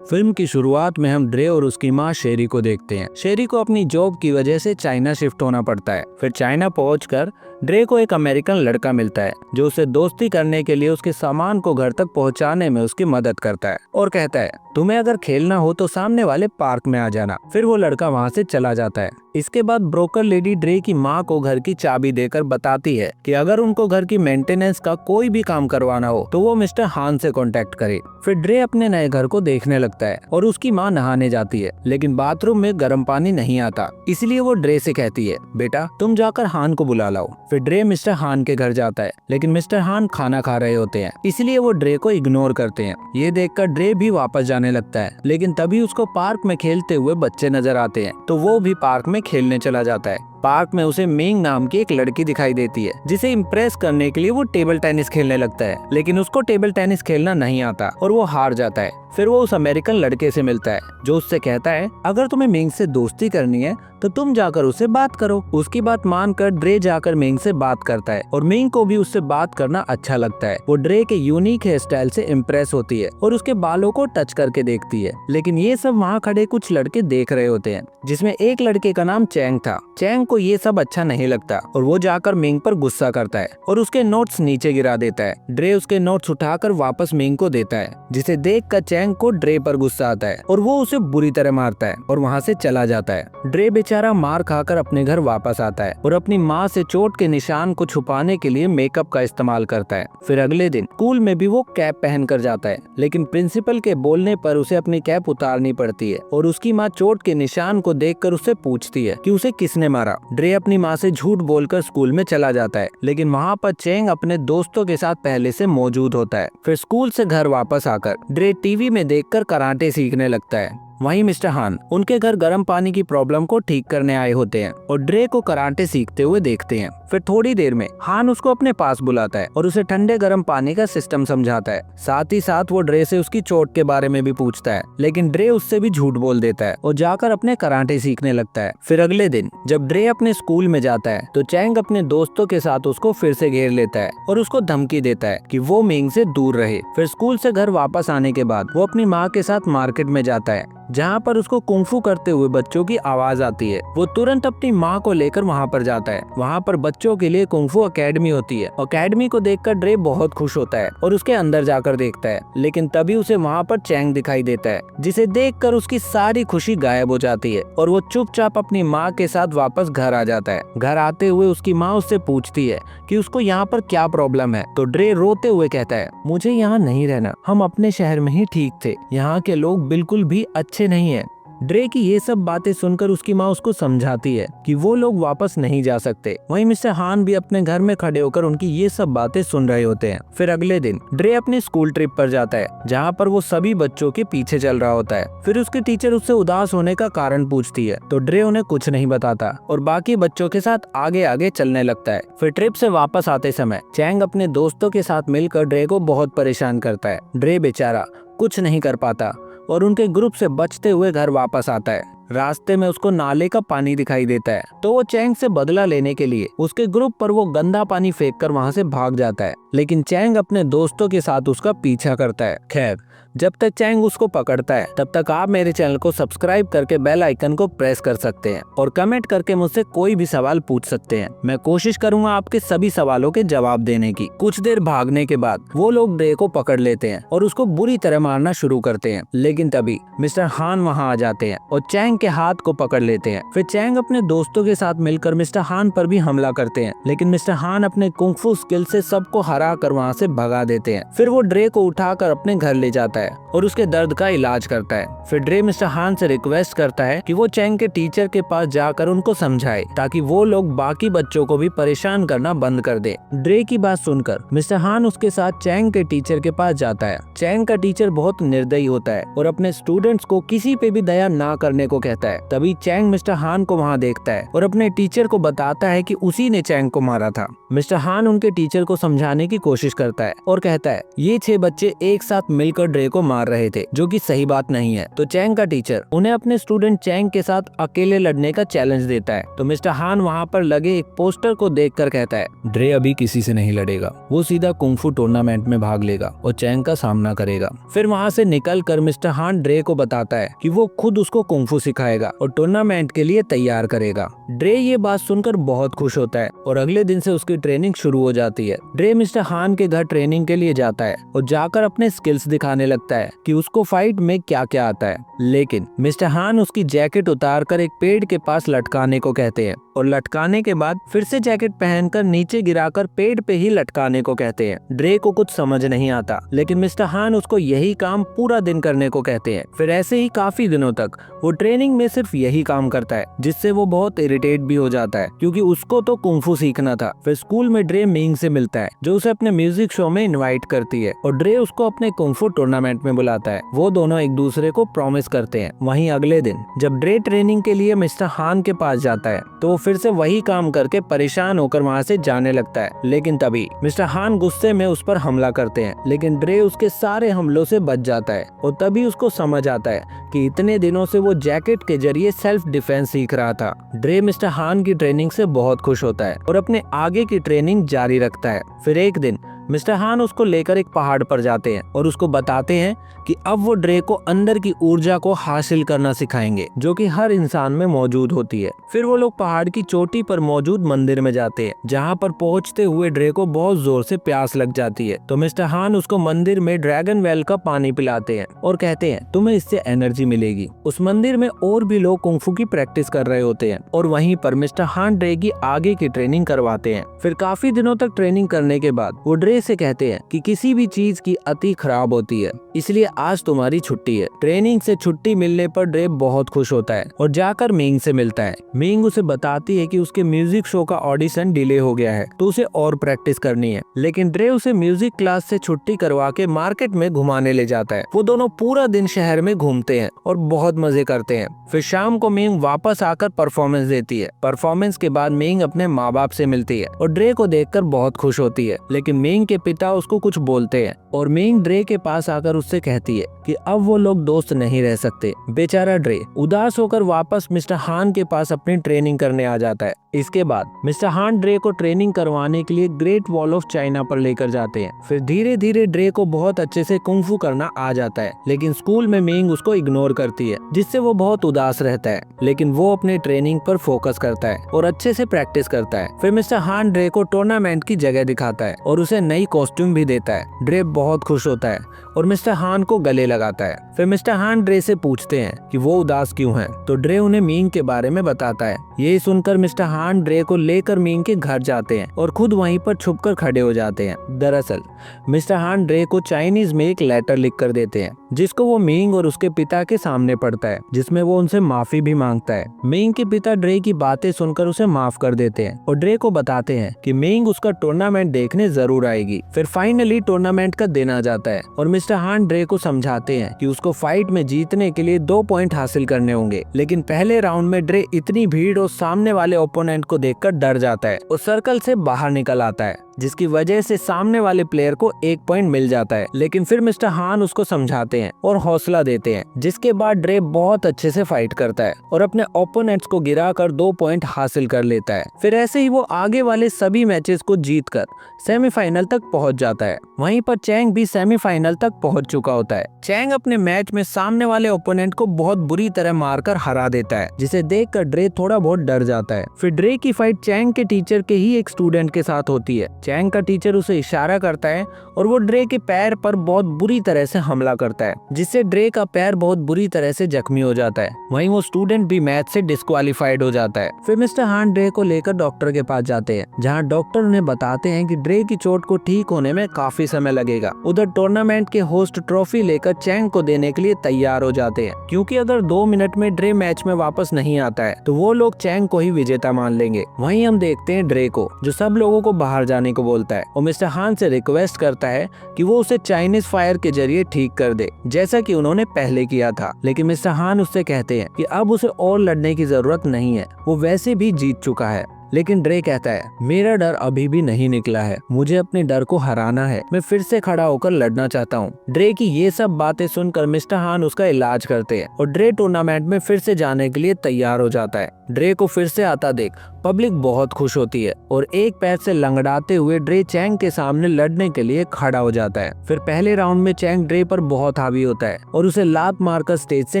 Film की शुरुआत में हम ड्रे और उसकी माँ शेरी को देखते हैं। शेरी को अपनी जॉब की वजह से चाइना शिफ्ट होना पड़ता है। फिर चाइना पहुंचकर ड्रे को एक अमेरिकन लड़का मिलता है जो उसे दोस्ती करने के लिए उसके सामान को घर तक पहुंचाने में उसकी मदद करता है और कहता है तुम्हें अगर खेलना हो तो सामने वाले पार्क में आ जाना। फिर वो लड़का वहाँ से चला जाता है। इसके बाद ब्रोकर लेडी ड्रे की माँ को घर की चाबी देकर बताती है कि अगर उनको घर की मेंटेनेंस का कोई भी काम करवाना हो तो वो मिस्टर हान से कांटेक्ट करे। फिर ड्रे अपने नए घर को देखने लगता है और उसकी माँ नहाने जाती है, लेकिन बाथरूम में गर्म पानी नहीं आता। इसलिए वो ड्रे से कहती है बेटा तुम जाकर हान को बुला लाओ। फिर ड्रे मिस्टर हान के घर जाता है, लेकिन मिस्टर हान खाना खा रहे होते हैं, इसलिए वो ड्रे को इग्नोर करते हैं। ये देखकर ड्रे भी वापस जाने लगता है, लेकिन तभी उसको पार्क में खेलते हुए बच्चे नजर आते हैं तो वो भी पार्क में खेलने चला जाता है। पार्क में उसे मिंग नाम की एक लड़की दिखाई देती है जिसे इम्प्रेस करने के लिए वो टेबल टेनिस खेलने लगता है, लेकिन उसको टेबल टेनिस खेलना नहीं आता और वो हार जाता है। फिर वो उस अमेरिकन लड़के से मिलता है जो उससे कहता है अगर तुम्हें मिंग से दोस्ती करनी है तो तुम जाकर उससे बात करो। उसकी बात मानकर ड्रे जाकर मिंग से बात करता है और मिंग को भी उससे बात करना अच्छा लगता है। वो ड्रे के यूनिक हेयर स्टाइल से इम्प्रेस होती है और उसके बालों को टच करके देखती है, लेकिन ये सब वहाँ खड़े कुछ लड़के देख रहे होते हैं, जिसमें एक लड़के का नाम चैंग था। चैंग को ये सब अच्छा नहीं लगता और वो जाकर मिंग पर गुस्सा करता है और उसके नोट्स नीचे गिरा देता है। ड्रे उसके नोट्स उठाकर वापस मिंग को देता है, जिसे देखकर चैंग को ड्रे पर गुस्सा आता है और वो उसे बुरी तरह मारता है और वहाँ से चला जाता है। ड्रे बेचारा मार खाकर अपने घर वापस आता है और अपनी माँ से चोट के निशान को छुपाने के लिए मेकअप का इस्तेमाल करता है। फिर अगले दिन स्कूल में भी वो कैप पहन कर जाता है, लेकिन प्रिंसिपल के बोलने पर उसे अपनी कैप उतारनी पड़ती है और उसकी माँ चोट के निशान को देखकर उससे पूछती है कि उसे किसने मारा। ड्रे अपनी माँ से झूठ बोलकर स्कूल में चला जाता है, लेकिन वहाँ पर चैंग अपने दोस्तों के साथ पहले से मौजूद होता है। फिर स्कूल से घर वापस आकर ड्रे टीवी में देखकर कराटे सीखने लगता है। वहीं मिस्टर हान उनके घर गर्म पानी की प्रॉब्लम को ठीक करने आए होते हैं और ड्रे को कराटे सीखते हुए देखते हैं। फिर थोड़ी देर में हान उसको अपने पास बुलाता है और उसे ठंडे गर्म पानी का सिस्टम समझाता है। साथ ही साथ वो ड्रे से उसकी चोट के बारे में भी पूछता है, लेकिन ड्रे उससे भी झूठ बोल देता है और जाकर अपने कराटे सीखने लगता है। फिर अगले दिन जब ड्रे अपने स्कूल में जाता है तो चैंग अपने दोस्तों के साथ उसको फिर से घेर लेता है और उसको धमकी देता है कि वो मिंग से दूर रहे। फिर स्कूल से घर वापस आने के बाद वो अपनी माँ के साथ मार्केट में जाता है, जहाँ पर उसको कुंफू करते हुए बच्चों की आवाज आती है। वो तुरंत अपनी माँ को लेकर वहाँ पर जाता है। वहाँ पर बच्चों के लिए कुंफू अकेडमी होती है। अकेडमी को देखकर ड्रे बहुत खुश होता है और उसके अंदर जाकर देखता है, लेकिन तभी उसे वहाँ पर चैंग दिखाई देता है, जिसे देखकर उसकी सारी खुशी गायब हो जाती है और वो चुपचाप अपनी माँ के साथ वापस घर आ जाता है। घर आते हुए उसकी माँ उससे पूछती है कि उसको यहाँ पर क्या प्रॉब्लम है, तो ड्रे रोते हुए कहता है मुझे यहाँ नहीं रहना, हम अपने शहर में ही ठीक थे, यहाँ के लोग बिल्कुल भी अच्छे नहीं है। ड्रे की ये सब बातें सुनकर उसकी माँ उसको समझाती है कि वो लोग वापस नहीं जा सकते। वहीं मिस्टर हान भी अपने घर में खड़े होकर उनकी ये सब बातें सुन रहे होते हैं। फिर अगले दिन ड्रे अपने स्कूल ट्रिप पर जाता है, जहाँ पर वो सभी बच्चों के पीछे चल रहा होता है। फिर उसकी टीचर उससे उदास होने का कारण पूछती है, तो ड्रे उन्हें कुछ नहीं बताता और बाकी बच्चों के साथ आगे आगे चलने लगता है। फिर ट्रिप से वापस आते समय चैंग अपने दोस्तों के साथ मिलकर ड्रे को बहुत परेशान करता है। ड्रे बेचारा कुछ नहीं कर पाता और उनके ग्रुप से बचते हुए घर वापस आता है। रास्ते में उसको नाले का पानी दिखाई देता है, तो वो चैंग से बदला लेने के लिए उसके ग्रुप पर वो गंदा पानी फेंककर वहाँ से भाग जाता है, लेकिन चैंग अपने दोस्तों के साथ उसका पीछा करता है। खैर जब तक चैंग उसको पकड़ता है तब तक आप मेरे चैनल को सब्सक्राइब करके बेल आइकन को प्रेस कर सकते हैं और कमेंट करके मुझसे कोई भी सवाल पूछ सकते हैं। मैं कोशिश करूंगा आपके सभी सवालों के जवाब देने की। कुछ देर भागने के बाद वो लोग ड्रे को पकड़ लेते हैं और उसको बुरी तरह मारना शुरू करते हैं, लेकिन तभी मिस्टर हान वहाँ आ जाते हैं और चैंग के हाथ को पकड़ लेते हैं। फिर चैंग अपने दोस्तों के साथ मिलकर मिस्टर हान पर भी हमला करते हैं, लेकिन मिस्टर हान अपने कुंफू स्किल से सबको हरा कर वहाँ से भगा देते हैं। फिर वो ड्रे को उठाकर अपने घर ले जाता है और उसके दर्द का इलाज करता है। फिर ड्रे मिस्टर हान से रिक्वेस्ट करता है कि वो चैंग के टीचर के पास जाकर उनको समझाए ताकि वो लोग बाकी बच्चों को भी परेशान करना बंद कर दे। ड्रे की बात सुनकर मिस्टर हान उसके साथ चैंग के टीचर के पास जाता है। चैंग का टीचर बहुत निर्दयी होता है और अपने स्टूडेंट्स को किसी पे भी दया ना करने को कहता है। तभी चैंग मिस्टर हान को वहाँ देखता है और अपने टीचर को बताता है कि उसी ने चैंग को मारा था। मिस्टर हान उनके टीचर को समझाने की कोशिश करता है और कहता है ये 6 बच्चे एक साथ मिलकर ड्रे को मार रहे थे, जो कि सही बात नहीं है। तो चैंग का टीचर उन्हें अपने स्टूडेंट चैंग के साथ अकेले लड़ने का चैलेंज देता है। तो मिस्टर हान वहाँ पर लगे एक पोस्टर को देखकर कहता है, ड्रे अभी किसी से नहीं लड़ेगा, वो सीधा कुंफू टूर्नामेंट में भाग लेगा और चैंग का सामना करेगा। फिर वहाँ से निकलकर मिस्टर हान ड्रे को बताता है कि वो खुद उसको कुंफू सिखाएगा और टूर्नामेंट के लिए तैयार करेगा। ड्रे ये बात सुनकर बहुत खुश होता है और अगले दिन से उसकी ट्रेनिंग शुरू हो जाती है। ड्रे मिस्टर हान के घर ट्रेनिंग के लिए जाता है और जाकर अपने स्किल्स दिखाने लगता है कि उसको फाइट में क्या क्या आता है। लेकिन मिस्टर हान उसकी जैकेट उतारकर एक पेड़ के पास लटकाने को कहते हैं और लटकाने के बाद फिर से जैकेट पहनकर नीचे गिराकर पेड़ पे ही लटकाने को कहते हैं। ड्रे को कुछ समझ नहीं आता, लेकिन मिस्टर हान उसको यही काम पूरा दिन करने को कहते हैं। फिर ऐसे ही काफी दिनों तक वो ट्रेनिंग में सिर्फ यही काम करता है, जिससे वो बहुत इरिटेट भी हो जाता है क्योंकि उसको तो कुंफू सीखना था। फिर स्कूल में ड्रे मिंग से मिलता है, जो उसे अपने म्यूजिक शो में इनवाइट करती है और ड्रे उसको अपने कुंफू टूर्नामेंट में बुलाता है। वो दोनों एक दूसरे को प्रॉमिस करते हैं। वहीं अगले दिन जब ड्रे ट्रेनिंग के लिए मिस्टर हान के पास जाता है तो वो फिर से वही काम करके परेशान होकर वहाँ से जाने लगता है। लेकिन तभी मिस्टर हान गुस्से में उस पर हमला करते हैं, लेकिन ड्रे उसके सारे हमलों से बच जाता है और तभी उसको समझ आता है कि इतने दिनों से वो जैकेट के जरिए सेल्फ डिफेंस सीख रहा था। ड्रे मिस्टर हान की ट्रेनिंग से बहुत खुश होता है और अपने आगे की ट्रेनिंग जारी रखता है। फिर एक दिन मिस्टर हान उसको लेकर एक पहाड़ पर जाते हैं और उसको बताते हैं कि अब वो ड्रे को अंदर की ऊर्जा को हासिल करना सिखाएंगे, जो कि हर इंसान में मौजूद होती है। फिर वो लोग पहाड़ की चोटी पर मौजूद मंदिर में जाते हैं, जहाँ पर पहुँचते हुए ड्रे को बहुत जोर से प्यास लग जाती है। तो मिस्टर हान उसको मंदिर में ड्रैगन वेल का पानी पिलाते हैं और कहते हैं तुम्हें इससे एनर्जी मिलेगी। उस मंदिर में और भी लोग कुंफू की प्रैक्टिस कर रहे होते हैं और वहीं पर मिस्टर हान ड्रे की आगे की ट्रेनिंग करवाते हैं। फिर काफी दिनों तक ट्रेनिंग करने के बाद वो ड्रे से कहते हैं कि किसी भी चीज की अति खराब होती है, इसलिए आज तुम्हारी छुट्टी है। ट्रेनिंग से छुट्टी मिलने पर ड्रे बहुत खुश होता है और जाकर मिंग से मिलता है। मिंग उसे बताती है कि उसके म्यूजिक शो का ऑडिशन डिले हो गया है तो उसे और प्रैक्टिस करनी है, लेकिन ड्रे उसे म्यूजिक क्लास से छुट्टी करवा के मार्केट में घुमाने ले जाता है। वो दोनों पूरा दिन शहर में घूमते हैं और बहुत मजे करते हैं। फिर शाम को मिंग वापस आकर परफॉर्मेंस देती है। परफॉर्मेंस के बाद मिंग अपने माँ बाप से मिलती है और ड्रे को देखकर बहुत खुश होती है, लेकिन मिंग के पिता उसको कुछ बोलते हैं और मिंग ड्रे के पास आकर उससे कहती है कि अब वो लोग दोस्त नहीं रह सकते। बेचारा ड्रे उदास होकर वापस मिस्टर हान के पास अपनी ट्रेनिंग करने आ जाता है। इसके बाद मिस्टर हान ड्रे को ट्रेनिंग करवाने के लिए ग्रेट वॉल ऑफ चाइना पर लेकर जाते हैं। फिर धीरे धीरे ड्रे को बहुत अच्छे से कुंफू करना आ जाता है, लेकिन स्कूल में मिंग उसको इग्नोर करती है, जिससे वो बहुत उदास रहता है। लेकिन वो अपने ट्रेनिंग पर फोकस करता है और अच्छे से प्रैक्टिस करता है। फिर मिस्टर हान ड्रे को टूर्नामेंट की जगह दिखाता है और उसे नई कॉस्ट्यूम भी देता है। ड्रे बहुत खुश होता है और मिस्टर हान को गले लगाता है। फिर मिस्टर हान ड्रे से पूछते हैं कि वो उदास क्यों हैं, तो ड्रे उन्हें मिंग के बारे में बताता है। यही सुनकर मिस्टर हान ड्रे को लेकर मिंग के घर जाते हैं और खुद वहीं पर छुपकर खड़े हो जाते हैं। दरअसल मिस्टर हान ड्रे को चाइनीज में एक लेटर लिख कर देते हैं, जिसको वो मिंग और उसके पिता के सामने पढ़ता है, जिसमें वो उनसे माफी भी मांगता है। मिंग के पिता ड्रे की बातें सुनकर उसे माफ कर देते हैं और ड्रे को बताते हैं कि मिंग उसका टूर्नामेंट देखने जरूर आएगी। फिर फाइनली टूर्नामेंट का दिन आ जाता है और मिस्टर हान ड्रे को समझाते हैं कि उसको फाइट में जीतने के लिए 2 पॉइंट हासिल करने होंगे। लेकिन पहले राउंड में ड्रे इतनी भीड़ और सामने वाले ओपोनेंट को देखकर डर जाता है और सर्कल से बाहर निकल आता है, जिसकी वजह से सामने वाले प्लेयर को 1 पॉइंट मिल जाता है। लेकिन फिर मिस्टर हान उसको समझाते हैं और हौसला देते हैं, जिसके बाद ड्रे बहुत अच्छे से फाइट करता है और अपने ओपोनेंट्स को गिराकर 2 पॉइंट हासिल कर लेता है। फिर ऐसे ही वो आगे वाले सभी मैचेस को जीतकर सेमीफाइनल तक पहुंच जाता है। वहीं पर चैंग भी सेमीफाइनल तक पहुंच चुका होता है। चैंग अपने मैच में सामने वाले ओपोनेंट को बहुत बुरी तरह मारकर हरा देता है, जिसे देखकर ड्रे थोड़ा बहुत डर जाता है। फिर ड्रे की फाइट चैंग के टीचर के ही एक स्टूडेंट के साथ होती है। चैंग का टीचर उसे इशारा करता है और वो ड्रे के पैर पर बहुत बुरी तरह से हमला करता है, जिससे ड्रे का पैर बहुत बुरी तरह से जख्मी हो जाता है। वहीं वो स्टूडेंट भी मैच से डिस्क्वालीफाइड हो जाता है। फिर मिस्टर हान ड्रे को लेकर डॉक्टर के पास जाते हैं, जहां डॉक्टर उन्हें बताते हैं कि ड्रे की चोट को ठीक होने में काफी समय लगेगा। उधर टूर्नामेंट के होस्ट ट्रॉफी लेकर चैंग को देने के लिए तैयार हो जाते हैं, क्योंकि अगर 2 मिनट में ड्रे मैच में वापस नहीं आता है तो वो लोग चैंग को ही विजेता मान लेंगे। वहीं हम देखते हैं ड्रे को, जो सब लोगों को बाहर जाने को बोलता है और मिस्टर हान से रिक्वेस्ट करता है कि वो उसे चाइनीज फायर के जरिए ठीक कर दे, जैसा कि उन्होंने पहले किया था। लेकिन मिस्टर हान उससे कहते हैं कि अब उसे और लड़ने की जरूरत नहीं है, वो वैसे भी जीत चुका है। लेकिन ड्रे कहता है मेरा डर अभी भी नहीं निकला है, मुझे अपने डर को हराना है, मैं फिर से खड़ा होकर लड़ना चाहता हूँ। ड्रे की ये सब बातें सुनकर मिस्टर हान उसका इलाज करते हैं और ड्रे टूर्नामेंट में फिर से जाने के लिए तैयार हो जाता है। ड्रे को फिर से आता देख पब्लिक बहुत खुश होती है और एक पैर से लंगड़ाते हुए ड्रे चैंग के सामने लड़ने के लिए खड़ा हो जाता है। फिर पहले राउंड में चैंग ड्रे पर बहुत हावी होता है और उसे लात मारकर स्टेज से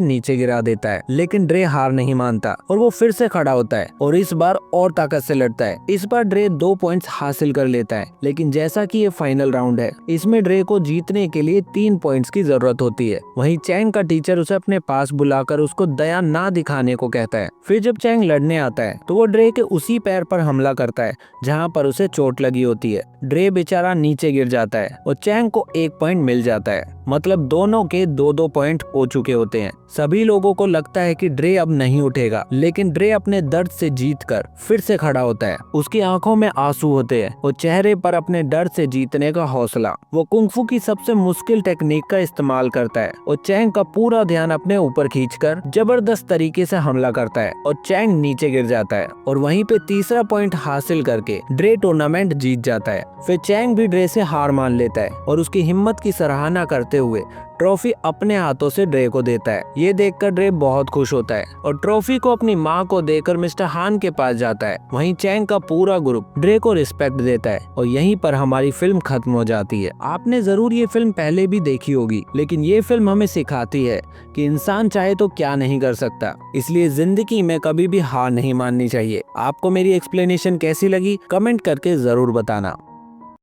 नीचे गिरा देता है, लेकिन ड्रे हार नहीं मानता और वो फिर से खड़ा होता है और इस बार और ताकत से लड़ता है। इस बार ड्रे 2 पॉइंट्स हासिल कर लेता है, लेकिन जैसा कि ये फाइनल राउंड है, इसमें ड्रे को जीतने के लिए 3 पॉइंट्स की जरूरत होती है। वहीं चैंग का टीचर उसे अपने पास बुलाकर उसको दया ना दिखाने को कहता है। फिर जब चैंग लड़ने आता है तो वो ड्रे के उसी पैर पर हमला करता है जहां पर उसे चोट लगी होती है। ड्रे बेचारा नीचे गिर जाता है और चैंग को 1 पॉइंट मिल जाता है, मतलब दोनों के 2-2 पॉइंट हो चुके होते हैं। सभी लोगों को लगता है कि ड्रे अब नहीं उठेगा, लेकिन ड्रे अपने दर्द से जीतकर फिर से खड़ा होता है। उसकी आंखों में आंसू होते हैं और चेहरे पर अपने डर से जीतने का हौसला। वो कुंग-फू की सबसे मुश्किल टेक्निक का इस्तेमाल करता है और चैंग का पूरा ध्यान अपने ऊपर खींचकर जबरदस्त तरीके से हमला करता है और चैंग नीचे गिर जाता है और वहीं पे तीसरा पॉइंट हासिल करके ड्रे टूर्नामेंट जीत जाता है। फिर चैंग भी ड्रे से हार मान लेता है और उसकी हिम्मत की सराहना करते हुए ट्रॉफी अपने हाथों से ड्रे को देता है। ये देखकर ड्रे बहुत खुश होता है और ट्रॉफी को अपनी माँ को देकर मिस्टर हान के पास जाता है। वहीं चैंग का पूरा ग्रुप ड्रे को रिस्पेक्ट देता है और यहीं पर हमारी फिल्म खत्म हो जाती है। आपने जरूर ये फिल्म पहले भी देखी होगी, लेकिन ये फिल्म हमें सिखाती है कि इंसान चाहे तो क्या नहीं कर सकता, इसलिए जिंदगी में कभी भी हार नहीं माननी चाहिए। आपको मेरी एक्सप्लेनेशन कैसी लगी कमेंट करके जरूर बताना।